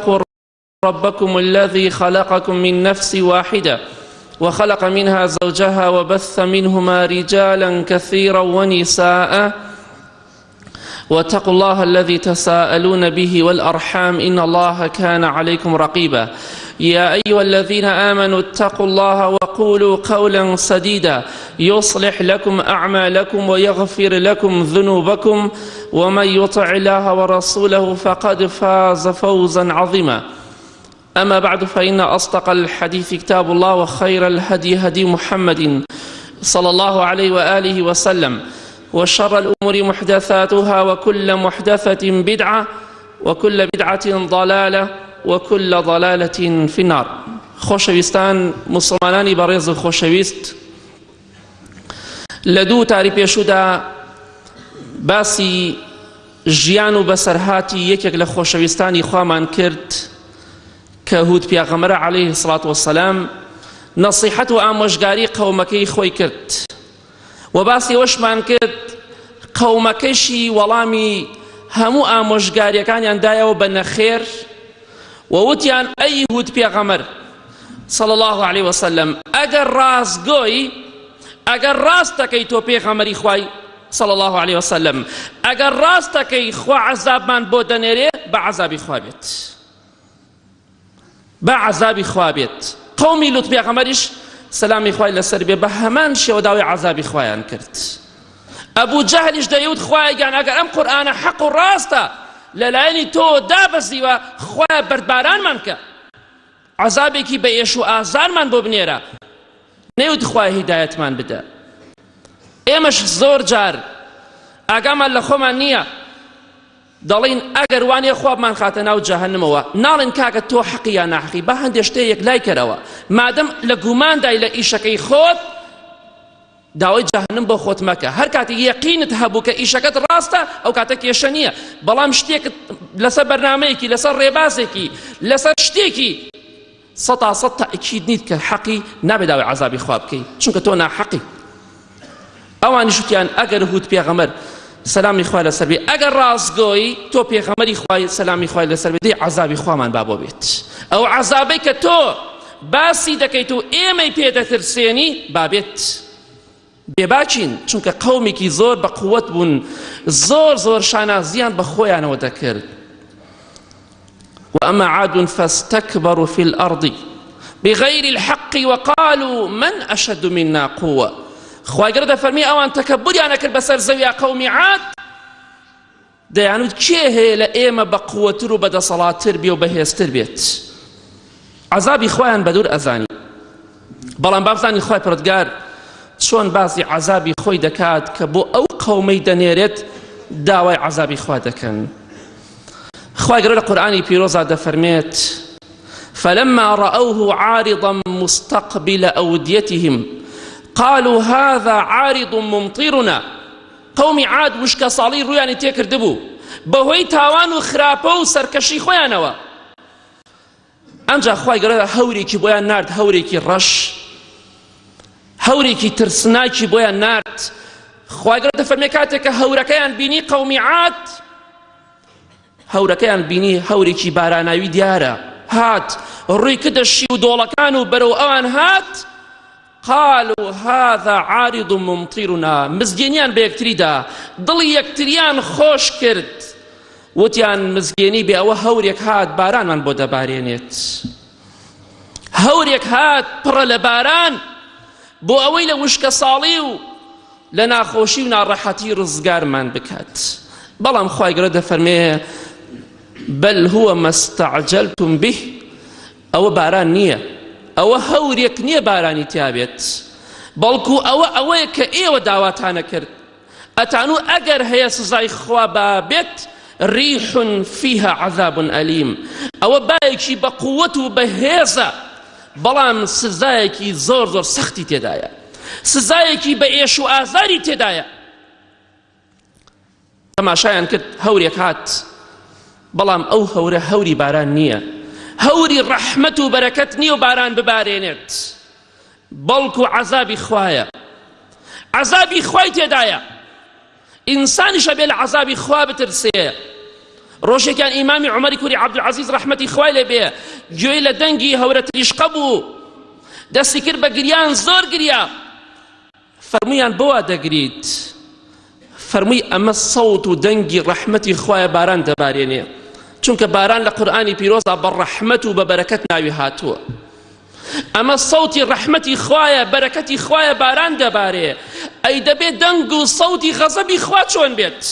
اتقوا ربكم الذي خلقكم من نفس واحدة وخلق منها زوجها وبث منهما رجالا كثيرا ونساء واتقوا الله الذي تساءلون به والأرحام إن الله كان عليكم رقيبا يا أيها الذين آمنوا اتقوا الله وقولوا قولا سديدا يصلح لكم أعمالكم ويغفر لكم ذنوبكم ومن يطع الله ورسوله فقد فاز فوزا عظيما أما بعد فإن أصدق الحديث كتاب الله وخير الهدي هدي محمد صلى الله عليه وآله وسلم وشر الأمور محدثاتها وكل محدثة بدعة وكل بدعة ضلالة وكل ضلالة في النار. خۆشەویستان مسلمانانی بەڕێز و خۆشەویست، لە دوو تاری پێشوودا باسی ژیان و بەسەرهاتی یەکێک لە خۆشەویستانی خوامان کرد کە هود پیاغەمبەر عەلەیهی السەڵات وەسەلام نەسیحەت و ئامۆژگاری قەومەکەی خۆی کرد و باسی ئەوەشمان کرد قەومەکەیشی وەڵامی هەموو ئامۆژگاریەکانیان دایەوە بە نەخێر ووتیان ئەی هود پێغەمبەر صلى الله عليه وسلم ئەگەر ڕاستگۆی ئەگەر ڕاستەکەی تۆ پێغەمبەری خوای صلى الله عليه وسلم ئەگەر ڕاستەکەی خوا عەزابمان بۆ دەنێرێ بە عەزابی خوا بێت، بە عەزابی خوا بێت. قەومی لوط پێغەمبەریش سەلامی خوای لەسەر بێ بە هەمان شێوە داوای عەزابی خوایان کرد. ئەبوو جەهلیش دەیوت خوایگیان ئەگەر ئەم قورئانە حەق و ڕاستە لەلایەنی تۆ دابەزیوە خوایە بەردبارانمان کە عەزابێکی بە ئێش و ئازارمان بۆ بنێرە، نەیوت خوای هیدایەتمان بدە. ئێمەش زۆر جار ئاگامان لە خۆمان نییە، دەڵین ئەگەر وانێ خوابمان خاتە ناو جەهەنەمەوە، ناڵێن کاکە تۆ حەقی یا ناحەقی، با هەندێک شتەیەک لای کەرەوە، مادەم لە گوماندای لە ئیشەکەی خۆت داوای جەهەنەم بۆ خۆت مەکە. هەر کاتێک یەقینت هەبوو کە ئیشەکەت ڕاستە ئەو کاتە کێشە نییە، بەڵام شتێکت لەسەر بەرنامەیەکی لەسەر ڕێبازێکی لەسەر شتێکی 100% تەئکید نیت کە حەقی نابێت داوای عەزابی خوا بکەی چونکە تۆ ناحەقی. ئەوانیش وتیان ئەگەر هود پێغەمبەر سەلامی خوای لەسەر بێ ئەگەر ڕاستگۆی تۆ پێغەمبەری خوای سەلامی خوای لەسەر بێ دەی عەزابی خوامان با بۆ بێت. ئەو عەزابەی کە تۆ باسی دەکەیت و ئێمەی پێدەترسێنی با بێت. بێباچین چونکە قەومێکی زۆر بە قووەت بوون، زۆر شانازیان بە خۆیانەوە دەکرد. وأما عاد فاستكبروا في الأرض بغير الحق وقالوا من أشد منا قوة. خوای گەورە دەفەرمی ئەوان تەکەببوریان کرد بەسەر زەویا قەومی عاد، دەیانوت کێ هەیە لە ئێمە بە قووەتر و بەدەسەڵاتتر بێ و بەهێزتر بێت. عەزابی خۆیان بەدوور ئەزانی، بەڵام بابزانی خوای پەروەردگار چۆن باسی عەزابی خۆی دەکات کە بۆ ئەو قەومەی دەنێرێت داوای عەزابی خوا دەکەن. خوای گەورە لە قورئانی پیرۆزا دەفەرمێت فلما رأوه عارضا مستقبل أوديتهم قالوا هذا عارض ممطرنا. قومی عاد وشکە ساڵی ڕوویانی تێکردبوو بەهۆی تاوان و خراپە و سەرکەشی خۆیانەوە. ئەمجا خوای گەورە هەورێکی بۆیان نارد، هەورێکی ڕەش، هەورێکی ترسناکی بۆیان نارد. خوای گەورە دەفەرمێ کاتێک کە هەورەکەیان بینی قەومی عاد، هەورەکەیان بینی هەورێکی باراناوی دیارە هات ڕووی کردە شی و دۆڵەکان و بەرەو ئەوان هات. قالوا هذا عارض ممطرنا. مزگێنیان بە یەکتریدا، دڵی یەکتریان خۆش کرد، وتیان مزگێنی بێ ئەوە هەورێک هات بارانمان بۆ دەبارێنێت، هەورێک هات پڕە لە باران بۆ ئەوەی لە وشکە ساڵی و لە ناخۆشی و ناڕەحەتی ڕزگارمان بکات. بەڵام خوای گەورە دەفەرمێ بل هو ما استعجلتم به. ئەوە باران نییە، ئەوە هەورێک نییە بارانی تیابێت، بەڵکو ئەوەیە کە ئێوە داواتانە کرد. ئەتانوو ئەگەر هەیە سزای خوا بابێت ریح فيها عذاب ئەلیم، ئەوە بایەکی بە قووەت و بەهێزە، بەڵام سزایەکی زۆر سەختی تێدایە، سزایەکی بە ئێش و ئازاری تێدایە. تەماشایان کرد هەورێک هات، بەڵام ئەو هەورە هەوری باران نییە، هەوری ڕەحمەت و بەرەکەت نییە و باران ببارێنێت، بەڵکو عەزابی خوایە، عەزابی خوای تێدایە. ئینسانیشە بێ لە عەزابی خوا بترسێ، ڕۆژێکیان ئیمامی عومەری کوڕی عەبدولعەزیز ڕەحمەتی خوای لێ بێ گوێی لە دەنگی هەورە تریشقە بوو، دەستی کرد بە گریان، زۆر گریا. فەرموویان بۆوا دەگریت؟ فەرمووی ئەمە سەوت و دەنگی ڕەحمەتی خوایە، باران دەبارێنێ، چونکە باران لە قورئانی پیرۆزە بە ڕەحمەت و بە بەرەکەت ناوی هاتووە. ئەمە سەوتی ڕەحمەتی خوایە، بەرەکەتی خوایە، باران دەبارێ. ئەی دەبێت دەنگ و سەوتی غەزەبی خوا چۆن بێت؟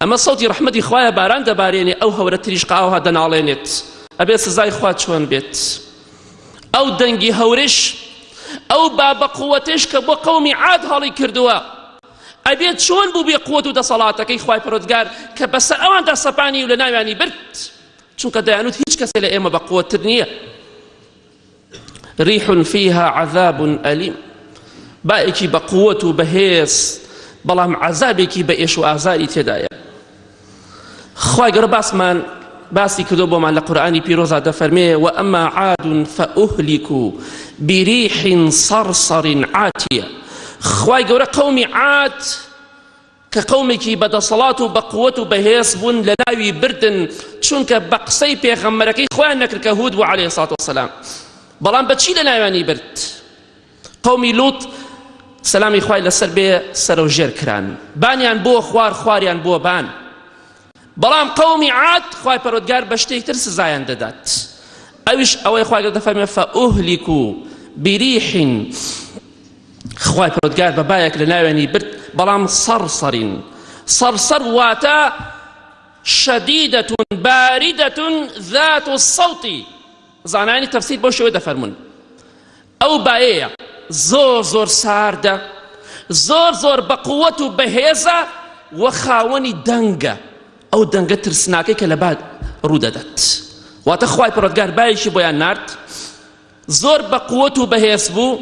ئەمە سەوتی ڕەحمەتی خوایە، باران دەبارێنێ، ئەو هەورە تریشقە ئاوها دەناڵێنێت، ئەبێ سزای خوا چۆن بێت؟ ئەو دەنگی هەورش، ئەو بابە قووەتش کە بۆ قەومی عاد هەڵی کردووە، ئەبێت چۆن بوو بێ قووەت و دەسەڵاتەکەی خوای پەروەردگار کە بەسەر ئەواندا سەپانی و لە ناویانی برد، چونکە دەیانوت هیچ کەسێ لە ئێمە بە قووەتتر نییە. ریح فیها عذاب ئەلیم، باێکی بە قووەت و بەهێز، بەڵام عەزابێکی بە ئێش و ئازاری تێدایە. خوای گەورە باسی کردو بۆمان لە قورئانی پیرۆزا دەفەرمێ وەئەما عاد فەئوهلیکوا بریح صرصر عاتیە. خوای گەورە قەومی عاد کە قەومێکی بەدەسەڵات و بە قووەت و بەهێز بوون لە ناوی بردن، چونکە بە قسەی پێغەمبەرەکەی خۆیان نەکرد کە هود بوو عەلەیهی سەڵات وەسەلام، بەڵام بەچی لە ناویانی برد؟ قەومی لوط سەلامی خوای لەسەر بێ سەرۆژێر کران، بانیان بۆ خوار، خواریان بۆ بان، بەڵام قەومی عاد خوای پەروەردگار بە شتێکی تر سزایان دەدات. ئەویش ئەوەی خوای گەورە دەفەرمێ فەئوهلیکوا بریح، خوای پەروەردگار بە بایەک لە ناویانی برد، بەڵام سەرسەرین. سەرسەر واتە شەدیدەة باریدەة ذات الصەوت. زانایانی تەفسیر بۆ شێوەیە دەفەرمون ئەو بایەیە زۆر زۆر ساردە، زۆر زۆر بە قووەت و بەهێزە، و خاوەنی دەنگە، ئەو دەنگە ترسناکەی کە لە باد ڕوودەدات. واتە خوای پەروەردگار بایەکی بۆیان نارد، زۆر بە قووەت و بەهێز بوو،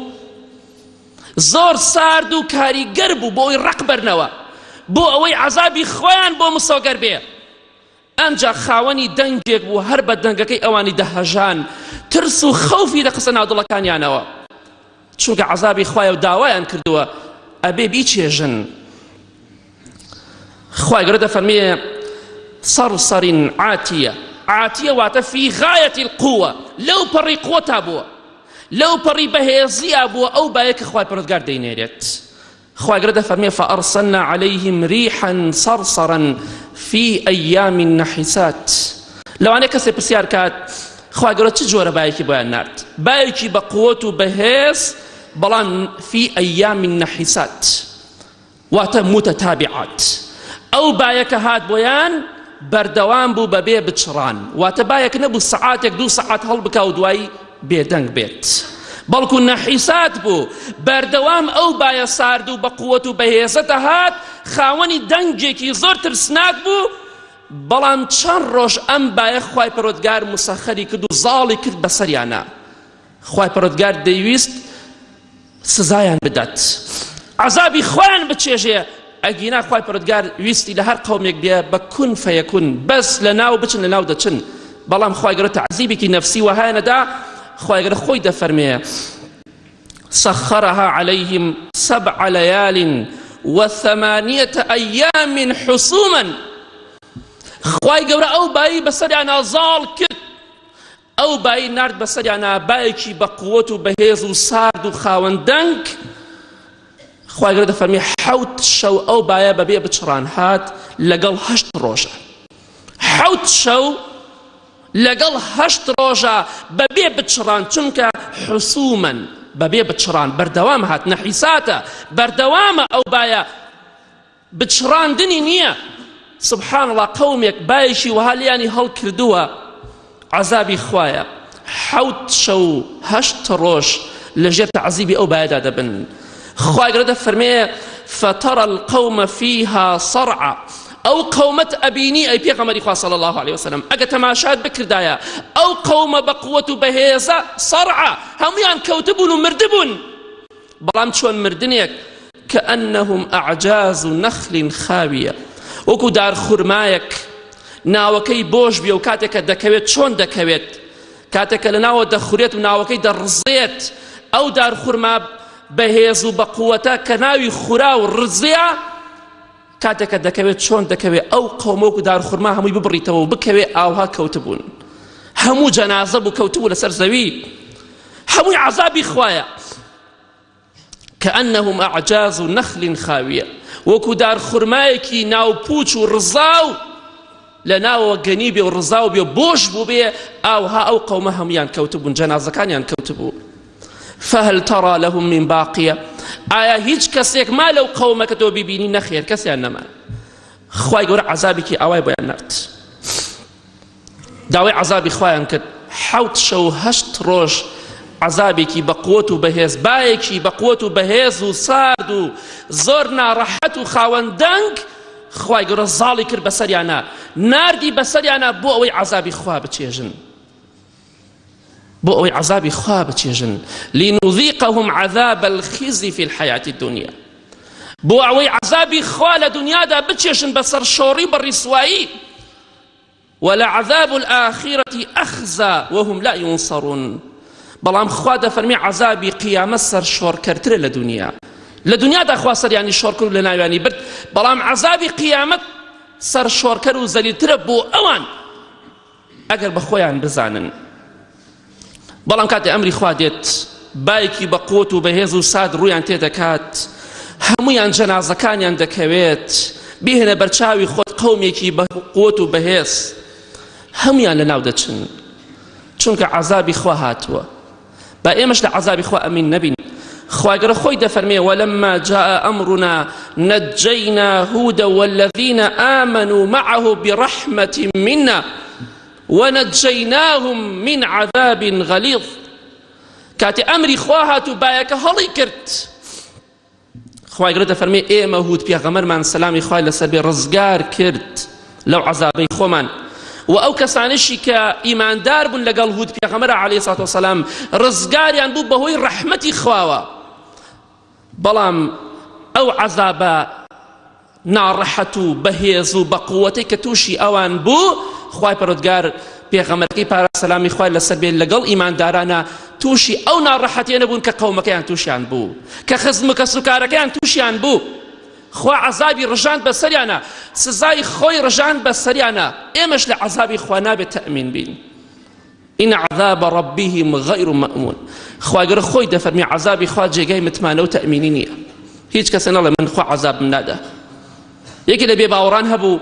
زۆر سارد و کاریگەر بوو بۆ ئەوەی ڕق بەرنەوە، بۆ ئەوەی عەزابی خۆیان بۆ مسۆگەر بێ. ئەمجا خاوەنی دەنگێک بوو، هەر بە دەنگەکەی ئەوانی دەهەژان، ترس و خەوفی دەخستە ناو دڵەکانیانەوە، چونکە عەزابی خوایە و داوایان کردووە ئەبێ بیچێژن. خوای گەورە دەفەرمێ صرصر عاتیە. عاتیە واتە فی غایەتی القووە، لەو پەڕی قووەتا بووە، لەو پەڕی بەهێزیە بووە، ئەو بایە کە خوای پەروەردگار دەینێرێت. خوای گەورە دەفەرمێ فەئەرسەلنا عەلەیهیم ریحا صرصرا فی ئەیام نەحیسات. لەوانەیە کەسێ پرسیار کات خوای گەورە چ جۆرە بایەکی بۆیان نارد؟ بایەکی بە قووەت و بەهێز، بەڵام فی ئەیام نەحیسات واتە متتابعات. ئەو بایەکە هات بۆیان بەردەوام بوو بەبێ بچڕان، واتە بایەک نەبوو سەعاتێک دوو سەعات هەڵبکا و دوایی بێدەنگ بێت، بەڵکو نەحیسات بوو، بەردەوام ئەو بایە سارد و بە قووەت و بەهێزەتە هات، خاوەنی دەنگێکی زۆر ترسناک بوو، بەڵام چەند ڕۆژ ئەم بایە خوای پەروەردگار مسەخەری کرد و زاڵی کرد بەسەریانە. خوای پەروەردگار دەیویست سزایان بدات، عەزابی خۆیان بچێژێ، ئەگینا خوای پەروەردگار ویستی لە هەر قەومێک بێ بە کون فەیەکون، بەس لە ناو بچن لە ناو دەچن، بەڵام خوای گەورە تەعزیبێکی نەفسی وەهایە نەدا. خوای گەورە خۆی دەفەرمێ سەخەرەها عەلەیهیم سەبع لەیال وثەمانیەة ئەیام حوسوما. خوای گەورە ئەو بایی بەسەریانە زاڵ کرد، ئەو بایی نارد بەسەریانە، بایەکی بە قووەت و بەهێز و سارد و خاوەندەنگ. خوای گەورە دەفەرمێ حەوت شەو ئەو بایە بەبێ بچڕان هات لەگەڵ 8 ڕۆژە، 7 شەو لەگەڵ 8 ڕۆژە بەبێ بچڕان، چونکە حوسومەن بەبێ بچڕان، بەردەوام هات، نەحیساتە، بەردەوامە ئەو بایە، بچڕاندنی نییە. سبحان الله، قەومێک بایەکی وەها لیانی هەڵ کردووە، عەزابی خوایە، 7 شەو 8 ڕۆژ لەژێر تەعزیبی ئەو بایەدا دەبن. خوای گەورە دەفەرمێ فترى القوم فيها صرعى. ئەو قەومەت ئەبینی ئەی پێغەمبەری خوا صلی الله عليه وسلم، ئەگە تەماشات بکردایە ئەو قەومە بە قووەت و بەهێزە صرعى، هەمویان کەوتبوون و مردبوون، بەڵام چۆن مردنێک كأنهم أعجاز نخل خاوية، وەکو دار خورمایەک ناوەکەی بۆش بێ و کاتێکە دەکەوێت چۆن دەکەوێت، کاتێکە لە ناوە دەخورێت و ناوەکەی دەڕزێت، ئەو دار خورما بەهێز و بە قووەتە کە ناوی خورا و ڕزیە، کاتێکە دەکەوێت چۆن دەکەوێت ئەو قەومە و دارخورما هەمووی ببڕیتەوە و بکەوێ ئاوها کەوتبوون، هەموو جەنازە بوو کەوتبوو لەسەر زەوی، هەمووی عەزابی خوایە. كأنهم أعجاز نخل خاوية، وەکو دارخورمایەکی ناوپوچ و ڕزاو لە ناوەوە گەنیبێ و ڕزاو بێ و بۆش بوو بێ، ئاوها ئەو قەومە هەمویان کەوتبوون، جەنازەکانیان کەوتبوو. فهل ترى لهم من باقية؟ ئایا هیچ کەسێک ما لەو قەومەکە تۆ بیبینی؟ نەخێر، کەسیان نەما. خوای گەورە عەزابێکی ئاوای بۆیان نارد، داوای عەزابی خوایان کرد. 7 شەو 8 ڕۆژ عەزابێکی بە قووەت و بەهێز، بایەکی بە قووەت و بەهێز و سارد و زۆر ناڕەحەت و خاوەندەنگ خوای گەورە زاڵی کرد بەسەریانە، ناردی بەسەریانە بۆ ئەوەی عەزابی خوا بچێژن، بۆ ئەوەی عەزابی خوا بچێژن. لنذيقهم عذاب الخزي في الحياة الدنيا، بۆ ئەوەی عەزابی خوا لە دنیادا بچێژن بەسەر شۆڕی بەڕیسوایی. ولعذاب الآخرة أخزى وهم لا ينصرون. بەڵام خوا دەفەرمی عەزابی قیامەت سەر شۆڕکەرترە لە دنیا. لە دنیادا خوا سەریانی شۆڕ کرد لە ناویانی برد، بەڵام عەزابی قیامەت سەر شۆڕکەر و زەلیلترە بۆ ئەوان ئەگەر بە خۆیان بزانن. بەڵام کاتێ ئەمری خوا دێت، بایەکی بە قووەت و بەهێز و ساد ڕوویان تێدەکات، هەمویان جەنازەکانیان دەکەوێت، بهێنە بەرچاوی خۆت قەومێکی بە قووەت و بەهێز، هەمویان لەناو دەچن، چونکە عەزابی خوا هاتووە. با ئێمەش لە عەزابی خوا ئەمین نەبین. خوای گەورە خۆی دەفەرمێ ولما جاء أمرنا نجينا هودا والذين آمنوا معه برحمة منا ونجيناهم من عذاب غليظ. کاتی ئەمری خوا هات و بایەکە هەڵی کرد، خوای گەورە دەفەرمێ ئێمە هود پێغەمبەرمان سەلامی خوای لەسەر بێ ڕزگار کرد لەو عەزابەی خۆمان، و ئەو کەسانشی کە ئیماندار بوون لەگەڵ هود پێغەمبەر عەلەیهی سەڵاتو وەسەلام ڕزگاریان بوو بەهۆی ڕەحمەتی خواوە. بەڵام ئەو عەزابە ناڕەحەت و بەهێز و بە قووەتەی کە تووشی ئەوان بوو، خوای پەروەردگار پێغەمبەرەکەی پارا سەلامی خوای لەسەر بێ لەگەڵ ئیماندارانە تووشی ئەو ناڕەحەتیە نەبوون کە قەومەکەیان تووشیان بوو، کە خزم و کەسوکارەکەیان تووشیان بوو. خوا عەزابی ڕژاند بەسەریانە، سزای خۆی ڕژاند بەسەریانە. ئێمەش لە عەزابی خوا نابێت تەئمین بین. إن عذاب ربهم غير مأمون. خوای گەورە خۆی دەفەرمی عەزابی خوا جێگای متمانە و تەئمینی نییە. هیچ کەسێ نەڵێ من خوا عەزابم نادا. یەکێ لە بێباوەڕان هەبوو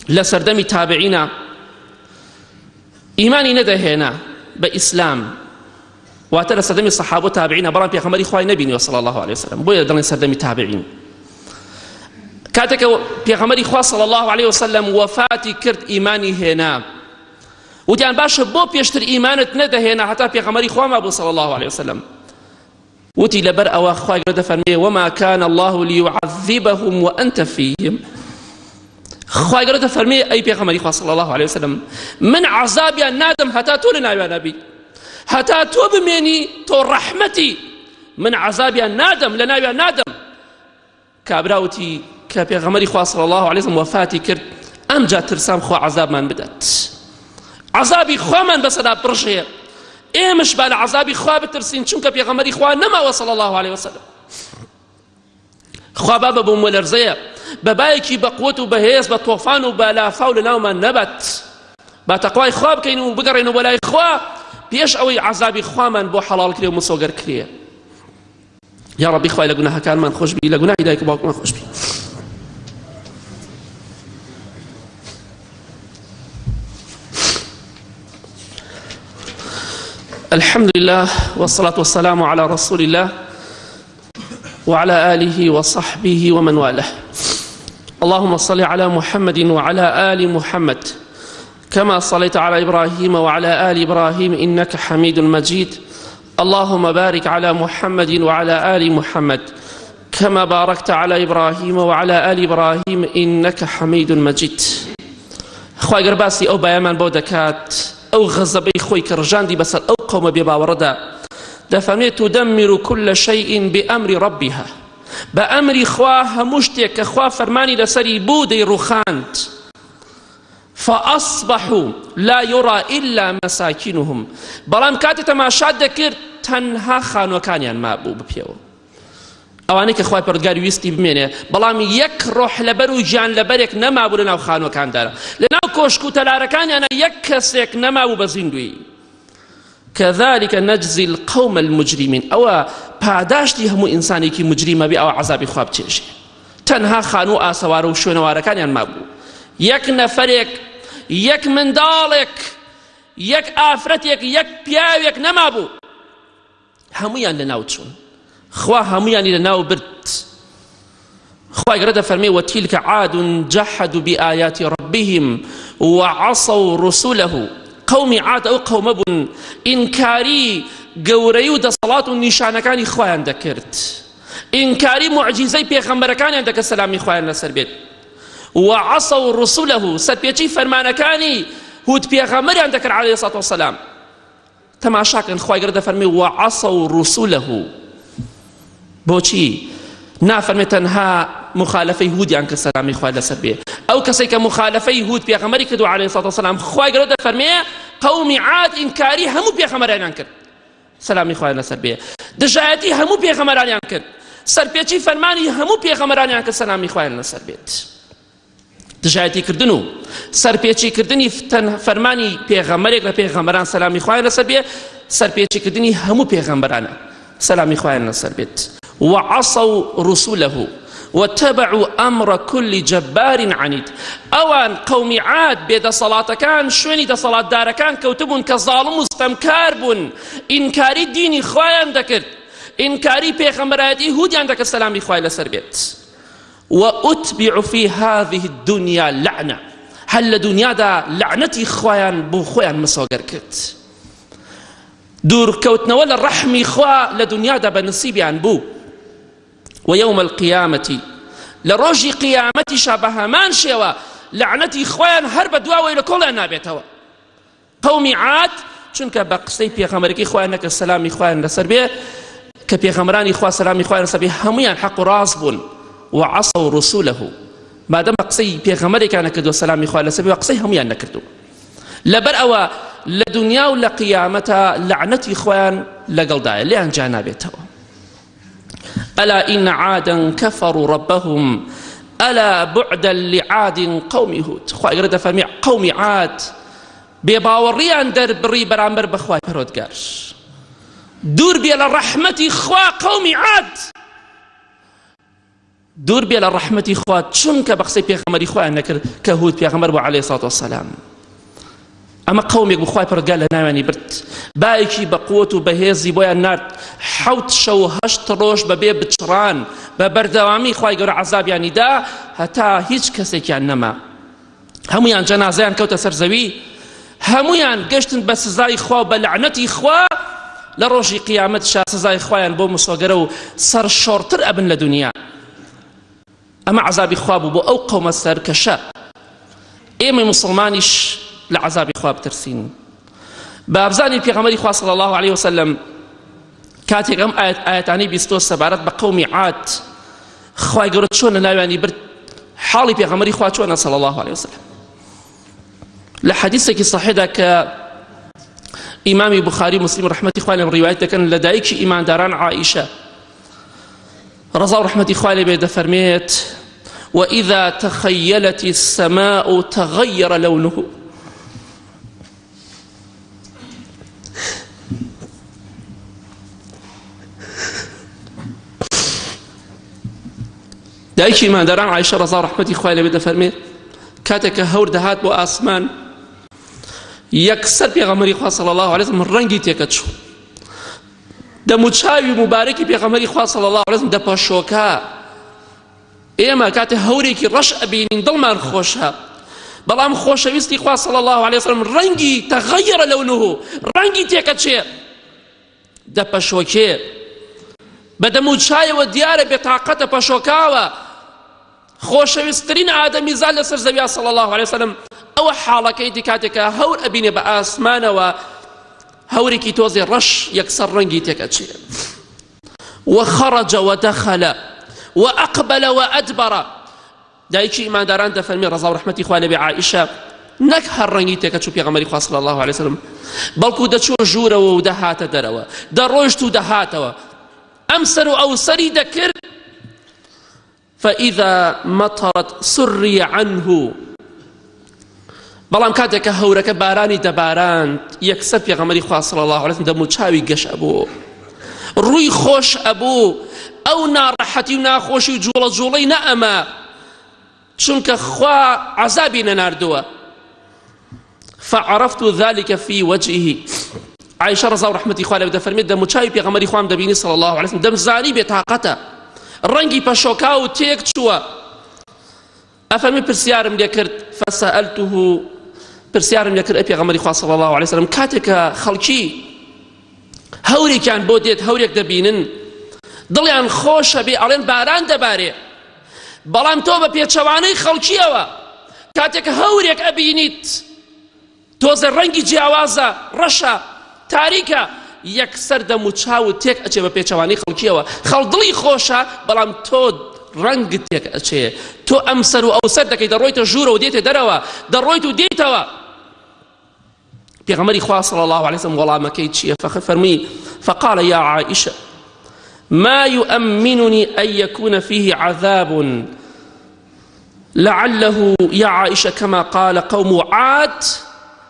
لە سەردەمی تابعینە، ئیمانی نەدەهێنا بە ئیسلام، واتە لە سەردەمی سەحابە و تابعینە، بەڵام پێغەمبەری خوای نەبینیوە صلی الله عليه وسلم، بۆیە دەڵێن سەردەمی تابعین. کاتێکە پێغەمبەری خوا صلی الله عليه وسلم وەفاتی کرد ئیمانی هێنا، وتیان باشە بۆ پێشتر ئیمانت نەدەهێنا هەتا پێغەمبەری خوا مابوو صلی الله عليه وسلم. وتی لەبەر ئەوە خوای گەورە دەفەرمێ وما كان الله ليعذبهم وأنت فيهم. خوای گەورە دەفەرمێ ئەی پێغەمبەری خوا صلی الله عليه وسلم من عەزابیان نادەم هەتا تۆ لە ناویان نەبیت، هەتا تۆ بمێنی تۆ ڕەحمەتی، من عەزابیان نادەم لە ناویان نادەم. کابراوتی کە پێغەمبەری خوا صلی الله عليه وسلم وەفاتی کرد، ئەمجا ترسام خوا عەزابمان بدات، عەزابی خوامان بەسەدا بڕژێ، ئێمەش با لە عەزابی خوا بترسین، چونکە پێغەمبەری خوا نەماوە صلی الله عليه وسلم. خوا با بە بۆم وەلەرزەیە، بە بایەکی بە قووەت و بەهێز بە تۆفان و بە لافاو لە ناومان نەبات، با تەقوای خوا بکەین و بگەڕێنەوە بۆ لای خوا پێش ئەوەی عەزابی خوامان بۆ حەڵاڵ کرێ و مسۆگەر کرێ. یا ڕەبی خوای لە گوناهەکانمان خۆش بی، لە گوناهی دایک و باوکمان خۆش بی. الحمد لله والصلاة والسلام على رسول الله وعلى آله وصحبه ومن والاه. اللهم صل على محمد وعلى آل محمد كما صليت على إبراهيم وعلى آل إبراهيم إنك حميد مجيد. اللهم بارك على محمد وعلى آل محمد كما باركت على إبراهيم وعلى آل إبراهيم إنك حميد مجيد. خوای گەورە باسی ئەو بایەمان بۆ دەکات، ئەو غەزەبەی خۆی کە ڕژاندی بەسەر ئەو قەومە بێباوەڕەدا، دەفەرمێت تدمر كل شيء بأمر ربها، بأمر خوا هەموو شتێک کە خوا فەرمانی لەسەری بوو دەیڕوخاند. فأصبحوا لا يرى إلا مساكنهم، بەڵام کاتێ تەماشات دەکرد تەنها خانوەکانیان مابوو بپێوە. ئەوانەی کە خوای پەروەردگار ویستی بمێنێ بەڵام یەک ڕۆح لەبەر و گیان لەبەرێک نەمابوو لەناو خانووەکاندارە لەناو کۆشک و تەلارەکانیانە یەک کەسێک نەمابوو بە زیندوی كذلك نجزي القوم المجرمين أو پاداشتی هەموو ئینسانێکی مجریمە بێ ئەوە عەزابی خوا بچێژێ تەنها خانوو ئاسەوارە و شوێنەوارەکانیان مابوو یەک نەفەرێک یەک منداڵێک یەک ئافرەتێک یەک پیاوێک نەمابوو هەموویان لەناو چوون خوا هەموویانی لەناو برد خوای گەورە دەفەرمێ وتیلکە عاد جەحدوا بآيات ربهم وعصوا رسله قومی عاد ئەو قەومە بوون ئینکاری گەورەی و دەسەڵات و نیشانەکانی خوایان دەکرد ئینکاری موعجیزەی پێغەمبەرەکانیان دەکرد سەلامی خوایان لەسەر بێت وعصوا رسله سەرپێچی فەرمانەکانی هود پێغەمبەریان دەکرد عەلەیهی سەڵاتو وەسەلام تەماشاکەن خوای گەورە دەفەرمێ وعصوا رسله بۆچی نافەرمێ تەنها مخالفەی هودیان کە سەلامی خوای لەسەر بێ ئەو کەسێک کە مخالفەی هود پێغەمبەری کردو عەلەیهی سەڵاتو وەسەلام خوای گەورە دەفەرمێ قەومی عاد ئینکاری هەموو پێغەمبەرانیان کرد سەلامی خوای لەسەر بێ دژایەتی هەموو پێغەمبەرانیان کرد سەرپێچی فەرمانی هەموو پێغەمبەرانیان کرد سەلامی خوای لەسەر بێت دژایەتی کردن و سەرپێچی کردنی فەرمانی پێغەمبەرێک لە پێغەمبەران سەلامی خوای لەسەر بێ سەرپێچی کردنی هەموو پێغەمبەرانە سەلامی خوای لەسەر بێت وعصوا رسله واتبعوا أمر كل جبار عنيد أوان قوم عاد بيد صلاة كان شويني دا صلاة دار كان كوتبون كظالم مستمكار بون إنكاري ديني خوايان دكر إنكاري بيغمبراتي هوديان دكر سلامي خواي لسر بيت وأتبع في هذه الدنيا لعنة هل دنيا دا لعنتي خوايان بو خوايان مسوغر كت دور كوتنا ولا الرحمي خوا لدنيا دا بنصيبيان بو ويوم القيامة لروجي قيامتي شابه مان شوا لعنتي خوان هرب دواوي لكل نابتوا قومي عاد چونك بقسي بيغمركي خوانك السلام خوان لسربيه كبيغمراني خوا سلام خوان لسربيه هميان حق راسبون وعصوا رسوله ما دام بقسي بيغمرك انا كدو سلام خوان لسربيه بقسي هميان نكردو لبرأوا لدنيا ولا قيامتها لعنتي خوان لقلداي لان جانابتوا ألا إن عادا كفروا ربهم ألا بعدا لعاد قوم هود خواه يقرد فهمي قوم عاد بباوريان در بري برامبر بخواه پرودگار دور بي للرحمة خواه قوم عاد دور بي للرحمة خواه چونك بخصي پیغمبر خواه نكر كهود پیغمبر عليه الصلاة والسلام أما قومك بخواي پرودگار لناواني برد بايكي بقوة بهيزي بويا النار حوت شو هشت روش ببي بچران ببردوامي خواي قرأ عذاب يعني دا هتا هيج كسيك يعني نما هميان جنازيان كوتا سرزوي هميان قشتن بسزاي خوا بلعنتي خوا لروشي قيامت شا سزاي خوايان بو مسوغرو سر شورتر أبن لدنيا أما عذاب خوابو بو أو قوم السر كشا إيمي مسلمانيش لعذاب خواب ترسين بابزاني بيغمري خواه صلى الله عليه وسلم كاتي غم آياتاني بيستو سبارت بقومي عاد خواه قرد شونا ناواني برد حالي بيغمري خواه شونا صلى الله عليه وسلم لحديثك صحيح ذاك إمامي بخاري مسلم رحمة إخواني روايته كان لدايك إيمان داران عائشة رضا رحمة إخواني بيد فرميت وإذا تخيلت السماء تغير لونه دايشي ما دران عائشة رضا رحمتي خوالي بدا فرمي كاتك هور دهات بو آسمان يكسر بيغمري خواه صلى الله عليه وسلم من رنگي تيكتشو دا مچاوي مباركي بيغمري خواه صلى الله عليه وسلم دا باشوكا ايما كاتك هوريكي رش أبينين ضلمان خوشها بلام خوش ويستي خواه صلى الله عليه وسلم رنگي تغير لونه رنگي تيكتشي دا باشوكي بدا مچاوي وديار بطاقة باشوكاوا خۆشەویستترین ئادەمی زال لەسەر زەویا صلی الله عليه وسلم ئەوە حاڵەکەی کاتێکە هەور ئەبینێ بە ئاسمانەوە هەورێکی تۆزی ڕەش یەکسەر ڕەنگی تێکەچێ وخرج ودخل وأقبل وأدبر دایکی ئیمانداران دەفەرمێ ڕەزا و ڕەحمەتی خوا لەبێ عائیشە نەک هەر ڕەنگی تێکەچوو پێغەمبەری خوا صلی الله عليه وسلم بەڵکو دەچوە ژوورەوە و دەهاتە دەرەوە دەڕۆیشت و دەهاتەوە ئەم سەر و ئەو سەری دەکرد فإذا مطرت سري عنه. بەڵام کاتێک کە هەورەکە بارانی دەباراند یەکسەر پێغەمبەری خوا صلی الله علیه و سلم دەم و چاوی گەش ئەبوو، ڕووی خۆش ئەبوو، ئەو ناڕەحەتی و ناخۆشی و جوڵە جوڵەی نەئەمە، چونکە خوا عەزابی نەناردووە. فعرفت ذلك في وجهه. عائشة رضا و رحمەتی خوا لێ دەفەرمێت دەم و چاوی پێغەمبەری خوام دەبینی صلی الله علیه و سلم دەمزانی بێتاقەتە، ڕەنگی پەشۆکا و تێک چووە. ئەفەرمی پرسیارم لێ کرد فسألته، پرسیارم لێ کرد ئەی پێغەمبەری خوا صلی الله علیه و سلم کاتێک کە خەڵکی هەورێکیان بۆ دێت هەورێک دەبینن دڵیان خۆشە بێ ئەڵێن باران دەبارێ، بەڵام تۆ بە پێچەوانەی خەڵکیەوە کاتێک هەورێک ئەبینیت تۆزە ڕەنگی جیاوازە ڕەشە تاریکە یەکسەر دەم و چاوت تێک ئەچێ بە پێچەوانەی خەڵکیەوە، خەڵ دڵی خۆشە بەڵام تۆ ڕەنگت تێک ئەچێ، تۆ ئەم سەر و ئەو سەر دەکەی دەڕۆیتە ژوورە و دێتێ دەرەوە، دەڕۆیت و دێیتەوە. پێغەمبەری خوا صلی الله علیه و سلم وەڵامەکەی چییە؟ فەرمی فقال يا عائشة ما يؤمنني أن يكون فيه عذاب لعله يا عائشة كما قال قوم عاد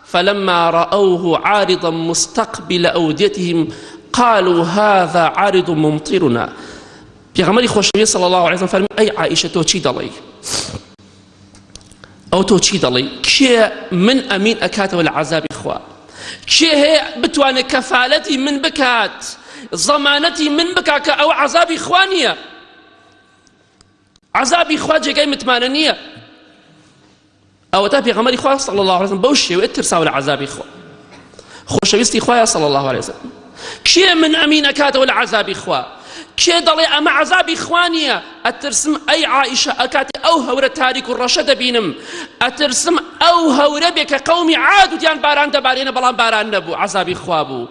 فلما رأوه عارضا مستقبل أوديتهم قالوا هذا عارض ممطرنا. پێغەمبەری خۆشەویست صلی الله علیه و سلم فەرمی ئەی عائشە تۆ چی دەڵێی؟ ئەو تۆ چی دەڵێی؟ کێ من ئەمین ئەکاتەوە لە عەزابی خوا؟ کێ هەیە بتوانێت کەفالەتی من بکات، زەمانەتی من بکات کە ئەو عەزابی خوا نییە؟ عەزابی خوا جێگای متمانە نییە. ئەوە تا پێغەمبەری خوا صلی الله علیه و سلم بەو شێوەیە ترساوە لە عەزابی خوا. خۆشەویستی خوایە صلی الله علیه و سلم کێ من ئەمین ئەکاتەوە لە عەزابی خوا؟ کێ دەڵێ ئەمە عەزابی خوا نییە؟ ئەترسم ئەی عائشە ئەکاتی ئەو هەورە تاریک و ڕەشە دەبینم، ئەترسم ئەو هەورە بێ کە قەومی عاد وتیان باران دەبارێنە بەڵام باران نەبوو عەزابی خوا بوو.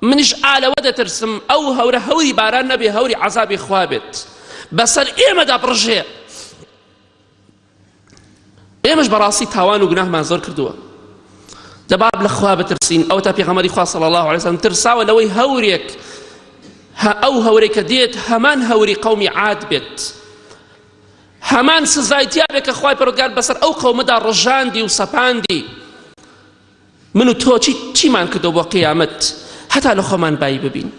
منیش ئالەوە دەترسم ئەو هەورە هەوری باران نەبێ هەوری عەزابی خوا بێت بەسەر ئێمەدا بڕژێ. ئێمەش بەڕاستی تاوان و گوناهمان زۆر کردووە، دەبا لە خوا بترسین. ئەو تا پێغەمبەری خوا صلی الله علیه و سلم ترساوە لەوەی هەورێک ئەو هەورەی کە دێت هەمان هەوری قەومی عاد بێت، هەمان سزایتیا بێت کە خوای پەروەردگار بەسەر ئەو قەومەدا ڕژاندی و سەپاندی. من و تۆ چیمان کردو بۆ قیامەت؟ هەتا لە خۆمان بای ببین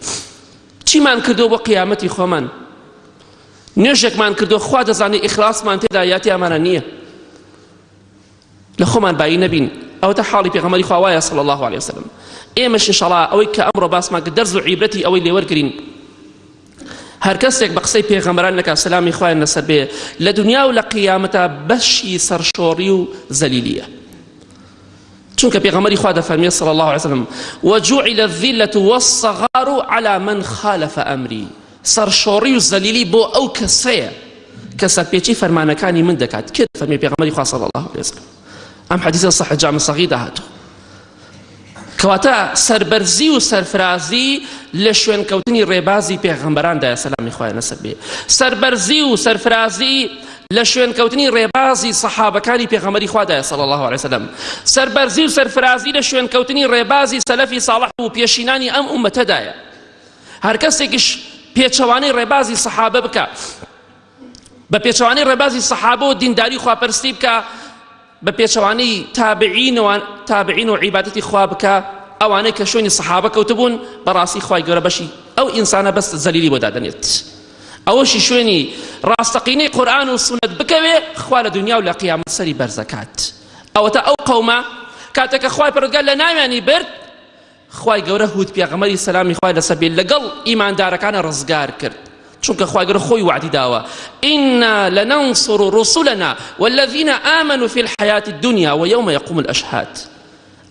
چیمان کردو بۆ قیامەتی خۆمان؟ نوێژێکمان کردو خوا دەزانێت ئیخلاسمان تێدا یاتی ئەمانە نییە، لە خۆمان بایی نەبین. ئەو تا حاڵی پێغەمبەری خوا وایە صلی الله علیه و سلم. ئێمەش ئینشاڵڵا ئەوەی کە ئەمڕۆ باسمان کرد دەرز و عیبرەتی ئەوەی لێوەرگرین. هەر کەسێک بە قسەی پێغەمبەران نەکات سەلامی خوایان لەسەر بێ لە دنیا و لە قیامەتە بەشی سەرشۆڕی و زەلیلیە. چونکە پێغەمبەری خوا دەفەرمێت صلی الله علیه و سلم وجعل الذلة والصغار على من خالف أمري. سەرشۆڕی و زەلیلی بۆ ئەو کەسەیە کە سەرپێچی فەرمانەکانی من دەکات. کێ دەفەرمێت پێغەمبەری خوا صلی الله علیه و سلم؟ ئەم حەدیثە صحیح جامع صغیر داهاتوو. کەواتە سەربەرزی و سەرفرازی لە شوێنکەوتنی ڕێبازی پێغەمبەراندایە سەلامی خوایان لەسەر بێ. سەربەرزی و سەرفرازی لە شوێنکەوتنی ڕێبازی سەحابەکانی پێغەمبەری خوادایە صلی الله علیه و سلم. سەربەرزی و سەرفرازی لە شوێنکەوتنی ڕێبازی سەلەفی ساڵح و پێشینانی ئەم ئومەتەدایە. هەر کەسێکیش پێچەوانەی ڕێبازی سەحابە بکە، بە پێچەوانەی ڕێبازی سەحابە و دینداری خواپەرستی بکە، بە پێچەوانەی تابعین و عیبادەتی خوا بکە، ئەوانەی کە شوێنی سەحابە کەوتبوون بەڕاستی خوای گەورە بەشی ئەو ئینسانە بەست زەلیلی بۆ دادەنێت. ئەوەشی شوێنی ڕاستەقینەی قورئان و سونەت بکەوێ خوا لە دنیا و لە قیامەت سەری بەرزەکات. ئەوەتە ئەو قەومە کاتێک کە خوای پەروەردگار لە ناویانی برد خوای گەورە هود پێغەمبەری سەلامی خوای لەسەر بێ لەگەڵ ئیماندارەکانە ڕزگار کرد. چونکە خوای گەورە خۆی وعدی داوە إنا لننصر رسلنا والذين آمنوا في الحياة الدنيا ويوم يقوم الأشهاد.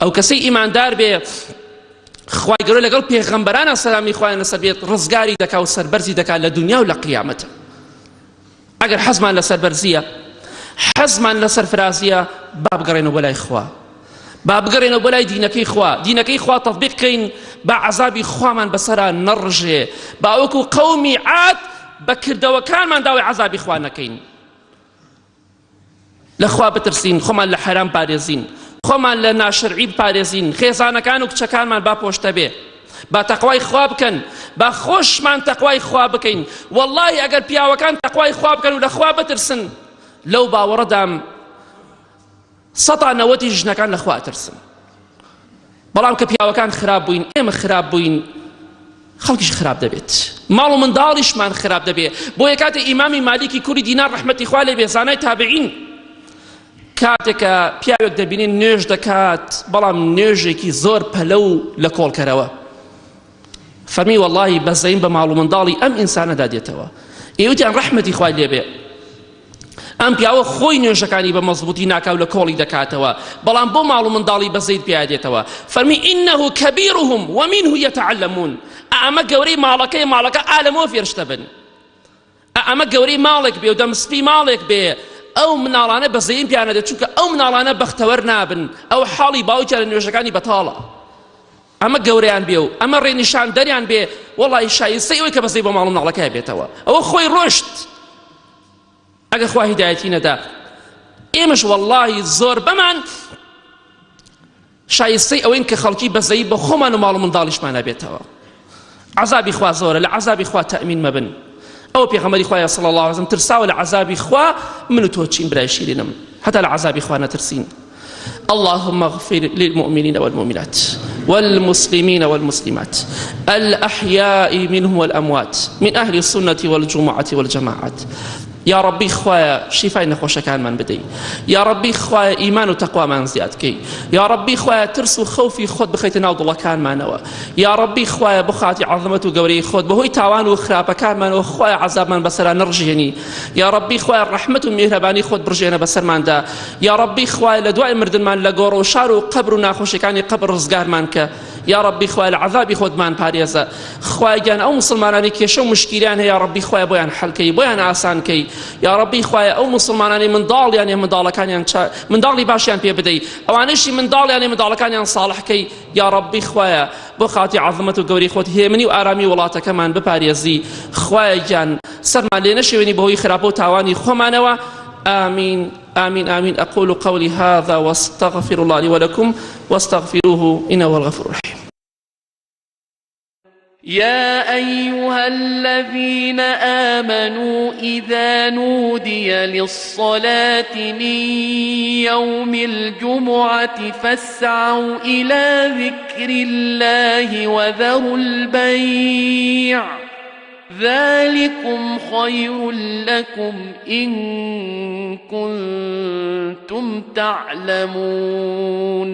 ئەو کەسەی ئیماندار بێ خوای گەورە لەگەڵ پێغەمبەرانە سەلامی خوایان لەسەر بێت ڕزگاری دەکا و سەربەرزی دەکا لە دنیا و لە قیامەتە. ئەگەر حەزمان لە سەربەرزیە، حەزمان لە سەرفرازیە، با بگەڕێنەوە بۆ لای خوا، با بگەڕێنەوە بۆ لای دینەکەی خوا، دینەکەی خوا تەطبیق بکەین، با عەزابی خوامان بەسەرا نەڕژێ، با وەکو قەومی عاد بە کردەوەکانمان داوای عەزابی خوا نەکەین. لە خوا بترسین، خۆمان لە حەرام پارێزین، خۆمان لە ناشرعی پارێزین، خێزانەکان و کچەکانمان با پۆشتە بێ، با تەقوای خوا بکەن، با خۆشمان تەقوای خوا بکەین. وەڵڵاهی ئەگەر پیاوەکان تەقوای خوا بکەن و لە خوا بترسن، لەو باوەڕەدام 90 ژنەکان لە خوا ئەترسن. بەڵام کە پیاوەکان خراپ بووین، ئێمە خراپ بووین، خەڵکیش خراپ دەبێت، ماڵ و منداڵیشمان خراپ دەبێت. بۆیە کاتێک ئیمامی مالیکی کوڕی دینار ڕەحمەتی خوا لێ بێ، زانای تابعین، کاتێکە پیاوێک دەبینین نوێژ دەکات، بەڵام نوێژێکی زۆر پەلە و لە کۆڵکەرەوە، فەرمی وەڵڵاهی بەزەین بە ماڵ و منداڵی ئەم ئینسانەدا دێتەوە. ئێوەتیان ڕەحمەتی خوای لێ بێ، ئەم پیاوە خۆی نوێژەکانی بە مەزبوطی ناکاو لە کۆڵی دەکاتەوە، بەڵام بۆ ماڵ و منداڵی بەزەید پێیا دێتەوە. فەرمی ئینەه کەبیرهم ومنه یەتەعەلەمون. ئەمە گەورەی ماڵەکە ئالەمەوە فێرشتە بن، ئەمە گەورەی ماڵێک بێ و دەمسپی ماڵێک بێ، ئەو مناڵانە بەزەین پیانە دێت، چونکە ئەو مناڵانە بەختەوەر نابن، ئەو حاڵی باوکیان لە نوێژەکانی بەتاڵە. ئەمە گەورەیان بێ و ئەمە ڕێنیشان دەریان بێ، وەڵڵاهی شایستەی ئەوەی کە بەزەی بۆ ماڵ و مناڵەکەی بێتەوە، ئەوە خۆی ڕۆشت. ئەگە خوا هیدایەتی نەدا، ئێمەش وەڵڵاهی زۆر بەمان شایستەی ئەوەین کە خەڵکی بەزەی بە خۆمان و ماڵ و منداڵیشمانە بێتەوە. عەزابی خوا زۆرە، لە عەزابی خوا تەئمین مەبن. ئەو پێغەمبەری خوایە صلی الله علیه وسلم ترساوە لە عەزابی خوا، من و تۆ چین برای شیرینم، حتى لە عەزابی خوا نەترسین. اللهم اغفر للمؤمنين والمؤمنات والمسلمين والمسلمات الأحياء منهم والأموات من أهل السنة والجمعة والجماعات. يا ربي خوايا شفاء نخوشكان من بدي، يا ربي خوايا إيمان وتقوى من زيادكي، يا ربي خوايا ترس وخوفي خود بخيتنا وضلا كان مانوا، يا ربي خوايا بخاتي عظمة وقوري خود بهوي تاوان وخرابة كان مانوا، خوايا عذاب من بسر نرجيني، يا ربي خوايا الرحمة ومهرباني خود برجينا بسر من دا، يا ربي خوايا لدواء مردن من لقور وشار وقبر وناخوشكاني قبر رزقار منك، يا ربي خوايا العذاب خود من باريزا، خوايا جان أو مسلماناني كيشو مشكلان يا ربي خوايا بويان حلكي بويان آسانكي، يا ربي خوايا أو مسلماناني من ضال يعني من ضال كان يعني من ضالي باش يعني بيبدي أو أنشي من ضال يعني من ضال كان يعني صالح كي، يا ربي خوايا بخاتي عظمة وقوري خوت هي مني وآرامي ولاتا كمان بباريزي، خوايا جان سرما لنشويني بهوي خرابو تاواني خمانوا. آمين آمين آمين. أقول قولي هذا واستغفر الله لي ولكم واستغفروه إنه هو الغفور الرحيم. يا أيها الذين آمنوا إذا نودي للصلاة من يوم الجمعة فاسعوا إلى ذكر الله وذروا البيع ذلكم خير لكم إن كنتم تعلمون.